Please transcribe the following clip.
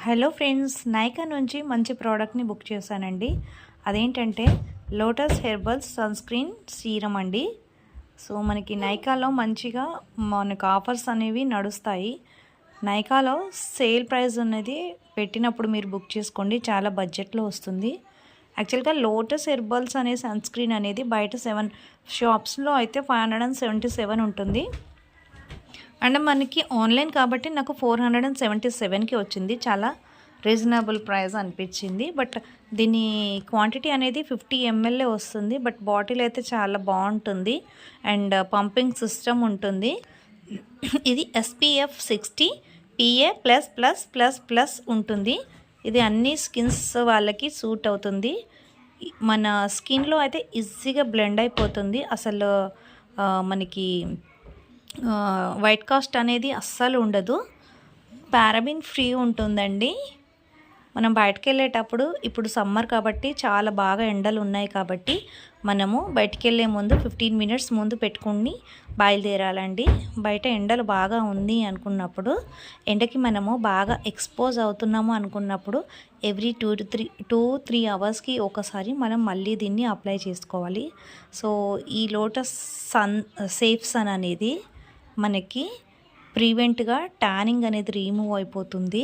Hello friends, Nykaa నుంచి మంచి ప్రోడక్ట్ని బుక్ చేశానండి. అదేంటంటే Lotus Herbals sunscreen serum అండి. సో మనకి నైకాలో మంచిగా మనకు ఆఫర్స్ అనేవి నడుస్తాయి. నైకాలో సేల్ ప్రైస్ అనేది పెట్టినప్పుడు మీరు బుక్ చేసుకోండి, చాలా బడ్జెట్లో వస్తుంది. యాక్చువల్గా లోటస్ హెర్బల్స్ అనే సన్ స్క్రీన్ అనేది బయట 7 షాప్స్లో అయితే 577 ఉంటుంది. అండ్ మనకి ఆన్లైన్ కాబట్టి నాకు 477కి వచ్చింది. చాలా రీజనబుల్ ప్రైస్ అనిపించింది. బట్ దీని క్వాంటిటీ అనేది 50 ml వస్తుంది. బట్ బాటిల్ అయితే చాలా బాగుంటుంది అండ్ పంపింగ్ సిస్టమ్ ఉంటుంది. ఇది SPF 60 PA++++ ఉంటుంది. ఇది అన్ని స్కిన్స్ వాళ్ళకి సూట్ అవుతుంది. మన స్కిన్లో అయితే ఈజీగా బ్లెండ్ అయిపోతుంది. అసలు మనకి వైట్ కాస్ట్ అనేది అస్సలు ఉండదు. పారాబిన్ ఫ్రీ ఉంటుందండి. మనం బయటకు వెళ్ళేటప్పుడు ఇప్పుడు సమ్మర్ కాబట్టి చాలా బాగా ఎండలు ఉన్నాయి కాబట్టి మనము బయటికి వెళ్ళే ముందు 15 మినిట్స్ ముందు పెట్టుకుని బయలుదేరాలండి. బయట ఎండలు బాగా ఉంది అనుకున్నప్పుడు, ఎండకి మనము బాగా ఎక్స్పోజ్ అవుతున్నాము అనుకున్నప్పుడు ఎవ్రీ 2-3 అవర్స్కి ఒకసారి మనం మళ్ళీ దీన్ని అప్లై చేసుకోవాలి. సో ఈ లోటస్ సేఫ్ సన్ అనేది మనకి ప్రివెంట్గా ట్యానింగ్ అనేది రిమూవ్ అయిపోతుంది.